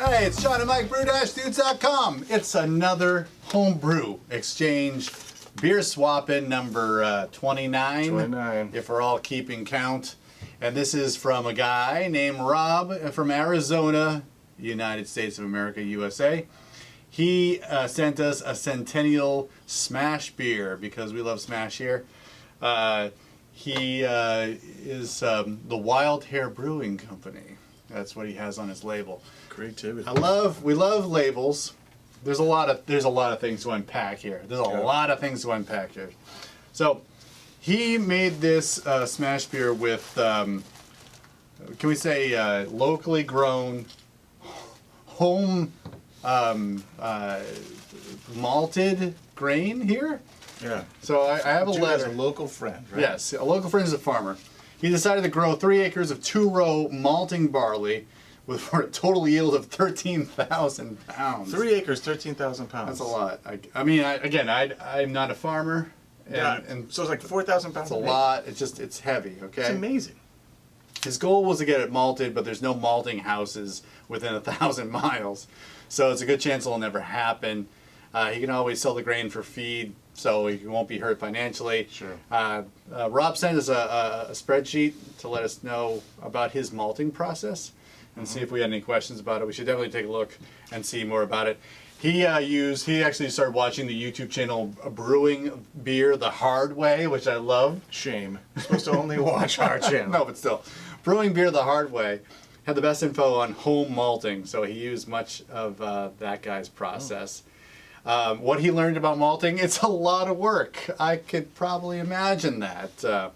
Hey, it's John and Mike, Brew-Dudes.com. It's another Homebrew Exchange beer swap-in number 29, if we're all keeping count. And this is from a guy named Rob from Arizona, United States of America, USA. He sent us a Centennial SMASH beer because we love SMASH here. He is the Wild Hair Brewing Company. That's what he has on his label. Creativity. We love labels. There's a lot of things to unpack here. There's a lot of things to unpack here. So he made this SMASH beer with, can we say, locally grown, home malted grain here. Yeah. So I have a letter. A local friend, right? Yes, a local friend is a farmer. He decided to grow 3 acres of 2-row malting barley for a total yield of 13,000 pounds. 3 acres, 13,000 pounds. That's a lot. I'm not a farmer. And so it's like 4,000 pounds. It's a lot. It's heavy. Okay. It's amazing. His goal was to get it malted, but there's no malting houses within 1,000 miles, so it's a good chance it'll never happen. He can always sell the grain for feed, so he won't be hurt financially. Sure. Rob sent us a spreadsheet to let us know about his malting process and see if we had any questions about it. We should definitely take a look and see more about it. He actually started watching the YouTube channel Brewing Beer the Hard Way, which I love. Shame. You're supposed to only watch our channel. No, but still. Brewing Beer the Hard Way had the best info on home malting, so he used much of that guy's process. What he learned about malting, it's a lot of work. I could probably imagine that.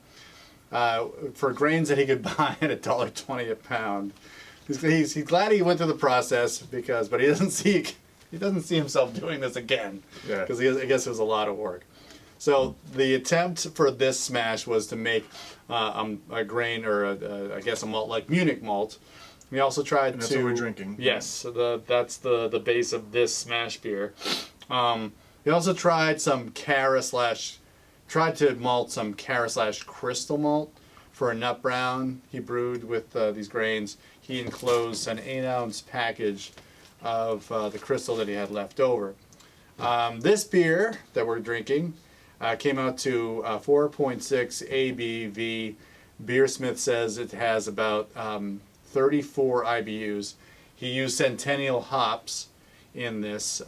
For grains that he could buy at $1.20 a pound. He's glad he went through the process but he doesn't see himself doing this again, because I guess it was a lot of work. So the attempt for this smash was to make a grain, or I guess a malt like Munich malt. We also tried that's what we're drinking. Yes, so that's the base of this smash beer. We also tried tried to malt some Cara/crystal malt for a nut brown he brewed with these grains. He enclosed an 8-ounce package of the crystal that he had left over. This beer that we're drinking came out to 4.6 ABV. Beersmith says it has about 34 IBUs. He used Centennial hops in this.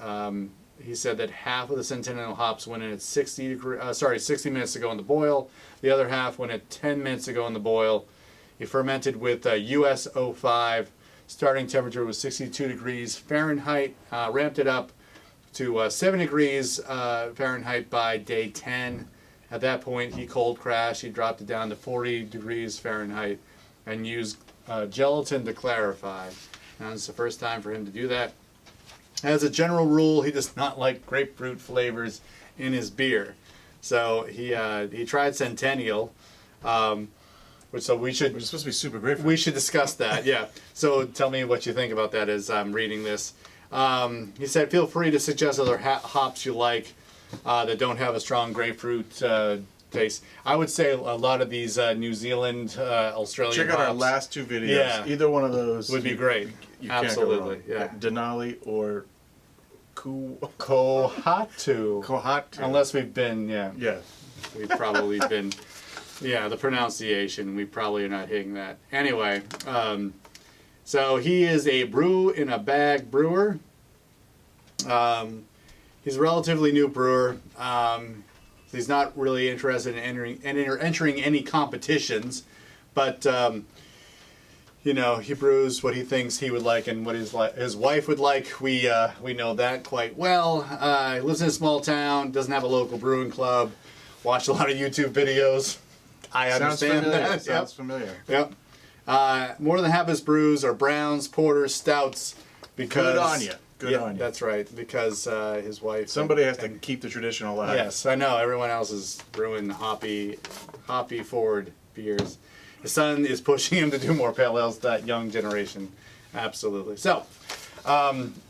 He said that half of the Centennial hops went in at 60 minutes to go in the boil. The other half went at 10 minutes to go in the boil. He fermented with US 05. Starting temperature was 62 degrees Fahrenheit. Ramped it up to 7 degrees Fahrenheit by day 10. At that point, he cold crashed. He dropped it down to 40 degrees Fahrenheit and used gelatin to clarify. And it's the first time for him to do that. As a general rule, he does not like grapefruit flavors in his beer. So he tried Centennial, which we're supposed to be super grapefruit. We should discuss that, yeah. So tell me what you think about that as I'm reading this. He said, feel free to suggest other hops you like that don't have a strong grapefruit taste. I would say a lot of these New Zealand, Australian Check out hops, our last 2 videos. Yeah, either one of those would be great. You Absolutely, can't go wrong. yeah. Denali or Kohatu. Kohatu. Unless we've been, Yeah. we've probably been, the pronunciation, we probably are not hitting that. Anyway, so he is a brew-in-a-bag brewer. He's a relatively new brewer. He's not really interested in entering any competitions, but he brews what he thinks he would like and what his wife would like. We know that quite well. He lives in a small town, doesn't have a local brewing club. Watched a lot of YouTube videos. I understand that. Sounds familiar. Yep. More than half his brews are browns, porters, stouts. Because good on you. Good on you. That's right. Because his wife. Somebody has to keep the tradition alive. Yes, I know. Everyone else is brewing hoppy forward beers. His son is pushing him to do more pale ales. That young generation, absolutely. So,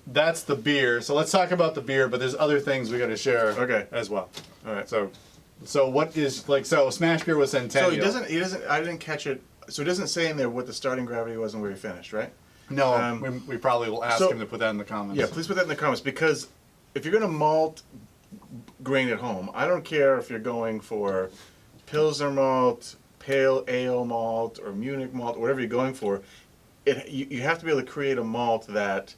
that's the beer. So let's talk about the beer. But there's other things we got to share. As well. All right. So what is smash beer with Centennial? So he doesn't. I didn't catch it. So it doesn't say in there what the starting gravity was and where he finished, right? No, we probably will ask so- him to put that in the comments. Yeah, please put that in the comments, because if you're going to malt grain at home, I don't care if you're going for Pilsner malt, pale ale malt, or Munich malt, whatever you're going for, you have to be able to create a malt that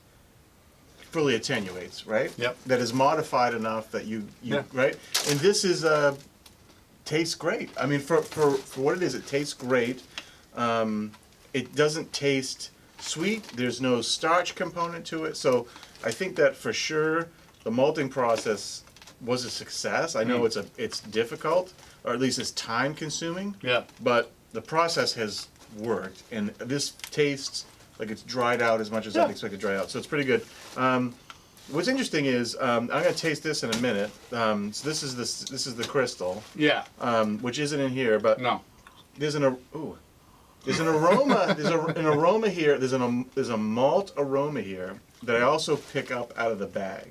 fully attenuates, right? Yep. That is modified enough that you Yeah. right? And this is tastes great. I mean, for what it is, it tastes great. It doesn't taste sweet. There's no starch component to it. So I think that for sure the malting process was a success. I know it's difficult, or at least it's time consuming. Yeah. But the process has worked, and this tastes like it's dried out as much as I'd expect to dry out. So it's pretty good. What's interesting is I'm going to taste this in a minute. So this is the crystal, Yeah. which isn't in here, but No. there's an aroma. There's an aroma here. There's a malt aroma here that I also pick up out of the bag.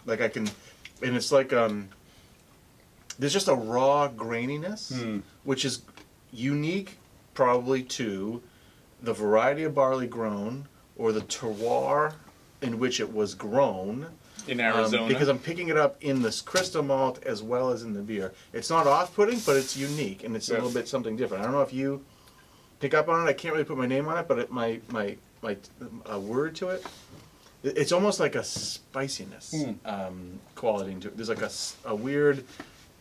Like I can, and it's like there's just a raw graininess, which is unique probably to the variety of barley grown or the terroir in which it was grown. In Arizona. Because I'm picking it up in this crystal malt as well as in the beer. It's not off-putting, but it's unique, and it's a little bit something different. I don't know if you pick up on it. I can't really put my name on it, but my word to it. It's almost like a spiciness quality to it. There's like a weird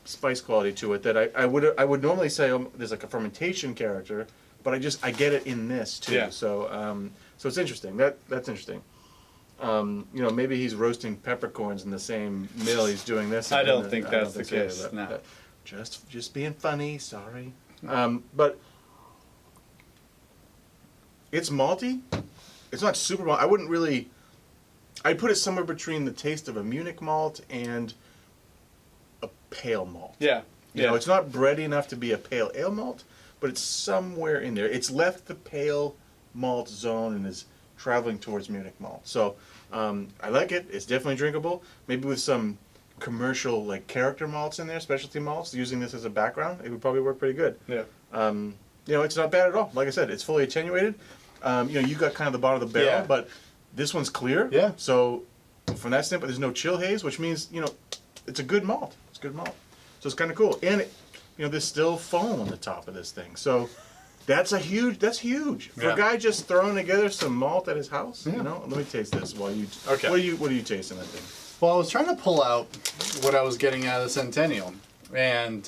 spice quality to it that I would normally say there's like a fermentation character, but I get it in this too. Yeah. So so it's interesting. That's interesting. Maybe he's roasting peppercorns in the same mill he's doing this. I don't in. think that's the case. But- No. but just being funny. Sorry. But it's malty. It's not super malt. I wouldn't really. I'd put it somewhere between the taste of a Munich malt and a pale malt. Yeah. You know, it's not bready enough to be a pale ale malt, but it's somewhere in there. It's left the pale malt zone and is traveling towards Munich malt. So I like it. It's definitely drinkable. Maybe with some commercial like character malts in there, specialty malts, using this as a background, it would probably work pretty good. Yeah. It's not bad at all. Like I said, it's fully attenuated. You got kind of the bottom of the barrel, Yeah. but this one's clear. Yeah. So from that standpoint, there's no chill haze, which means it's a good malt. It's a good malt. So it's kind of cool. And there's still foam on the top of this thing. So that's huge. For Yeah. a guy just throwing together some malt at his house, Yeah. let me taste this while you. Okay. What are you tasting that thing? Well, I was trying to pull out what I was getting out of the Centennial, and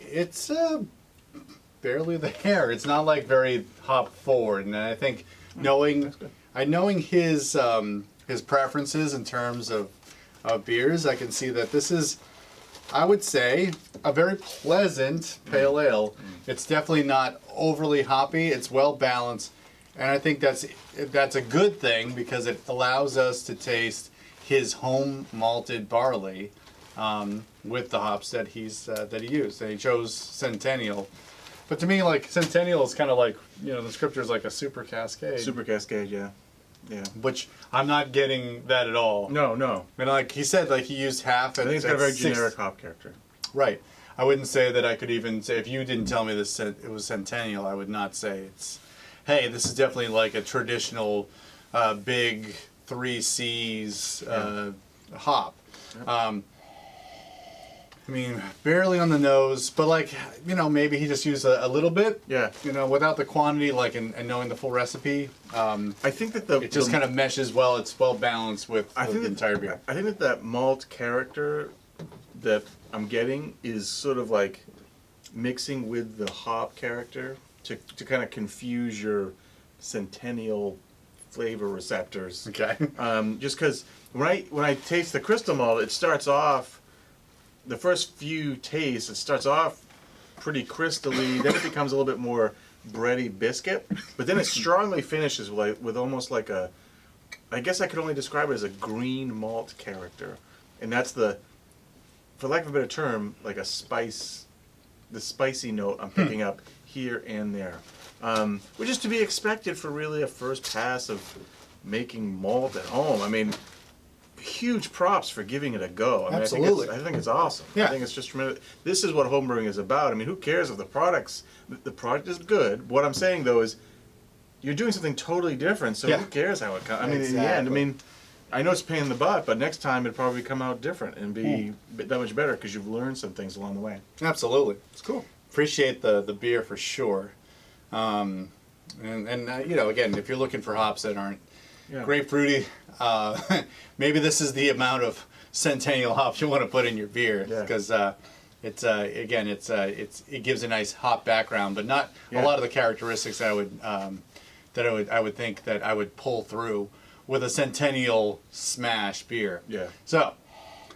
it's barely there. It's not like very hop forward, and I think knowing his preferences in terms of beers, I can see that this is, I would say, a very pleasant pale ale. It's definitely not overly hoppy. It's well balanced, and I think that's a good thing because it allows us to taste his home malted barley with the hops that he used. And he chose Centennial. But to me, like, Centennial is kind of like, the scripture is like a super cascade. Super Cascade, yeah. Yeah. Which I'm not getting that at all. No. And like he said, like he used half. I think it's got a very generic hop character. Right. I wouldn't say that I could even say, if you didn't tell me it was Centennial, I would not say it's, hey, this is definitely like a traditional big 3 C's hop. I mean, barely on the nose, but like, maybe he just used a little bit. Yeah. Without the quantity, like, and knowing the full recipe. I think that It just kind of meshes well. It's well balanced with the entire beer. I think that malt character that I'm getting is sort of like mixing with the hop character to kind of confuse your Centennial flavor receptors. Okay. Just because when I taste the crystal malt, it starts off, the first few tastes, it starts off pretty crystally, then it becomes a little bit more bready biscuit, but then it strongly finishes with almost like I guess I could only describe it as a green malt character. And that's for lack of a better term, like the spicy note I'm picking up here and there. Which is to be expected for really a first pass of making malt at home. I mean, huge props for giving it a go. I mean, Absolutely. I think it's awesome. Yeah. I think it's just tremendous. This is what homebrewing is about. I mean, who cares if the product is good? What I'm saying though is, you're doing something totally different. So Yeah. who cares how it comes? I mean, in the end, I Exactly. mean, I know it's a pain in the butt, but next time it'd probably come out different and be that much better because you've learned some things along the way. Absolutely. It's cool. Appreciate the beer for sure. You know, again, if you're looking for hops that aren't Yeah. grapefruity, maybe this is the amount of Centennial hops you want to put in your beer Yeah. because it's again it gives a nice hop background, but not Yeah. a lot of the characteristics I would think that I would pull through with a Centennial SMASH beer. Yeah. So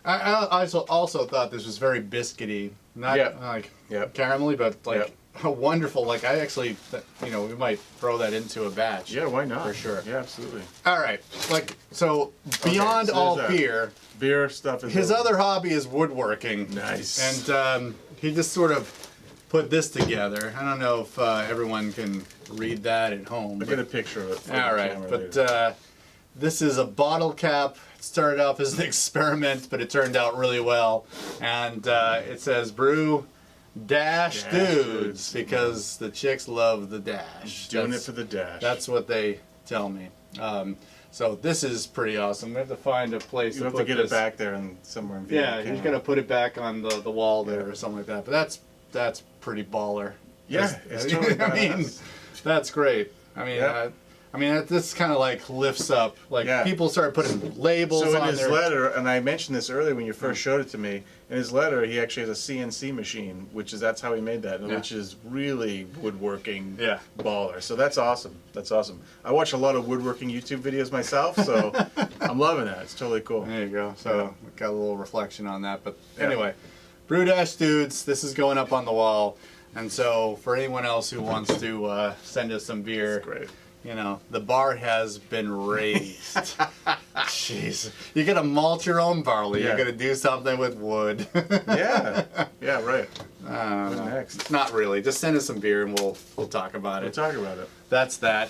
I also thought this was very biscuity, not Yeah. like Yep. caramelly, but like Yep. a wonderful. Like I actually, you know, we might throw that into a batch. Yeah, why not? For sure. Yeah, absolutely. All right, like so beyond so all there's that. beer, Beer stuff is his over. other hobby is woodworking. Nice. And he just sort of put this together. I don't know if everyone can read that at home. I'll get a picture of it. for All the right, camera but later. this is a bottle cap. It started off as an experiment, but it turned out really well. And it says brew dash dudes Dudes. because the chicks love the dash. doing That's- it for the dash. That's what they tell me. So this is pretty awesome. We have to find a place you to have put to get this. it back there and somewhere in Yeah, camera. he's gonna put it back on the wall there or something like that. But that's pretty baller. Yeah, it's totally I mean, badass. that's great. I mean, Yeah. this kind of like lifts up. Like Yeah. people start putting labels So in on his their. letter, and I mentioned this earlier when you first showed it to me, in his letter he actually has a CNC machine, that's how he made that, Yeah. which is really woodworking Yeah. baller. So that's awesome. That's awesome. I watch a lot of woodworking YouTube videos myself, so I'm loving that. It's totally cool. There you go. So got a little reflection on that. But Yeah. anyway, Brew Dash Dudes, this is going up on the wall. And so for anyone else who wants to send us some beer, It's great. you know, the bar has been raised. Jeez. You're going to malt your own barley. Yeah. You're going to do something with wood. Yeah. Yeah, right. I don't know. Next. Not really. Just send us some beer and we'll talk about We'll it. talk about it. That's that.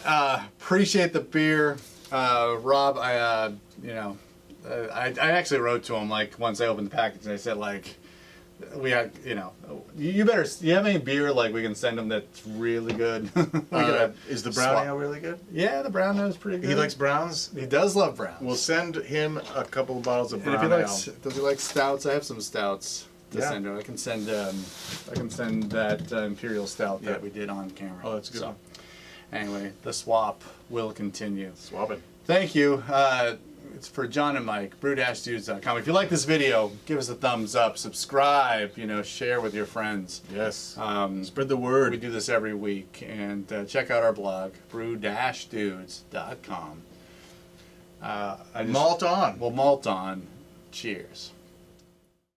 Appreciate the beer. Rob, I actually wrote to him like once I opened the package and I said like, we had, you know, you better. You have any beer like we can send him that's really good? Is the brown swap. ale really good? Yeah, the brown ale is pretty good. He likes browns? He does love browns. We'll send him a couple of bottles of and if brown he ale. likes, does he like stouts? I have some stouts to Yeah. send him. I can send that imperial stout Yeah. that we did on camera. Oh, that's a good So, one. anyway, the swap will continue. Swabbing. Thank you. It's for John and Mike, brew-dudes.com. If you like this video, give us a thumbs up, subscribe, you know, share with your friends. Yes. Um, Spread the word. we do this every week. And check out our blog, brew-dudes.com. Malt on. Well, malt on. Cheers.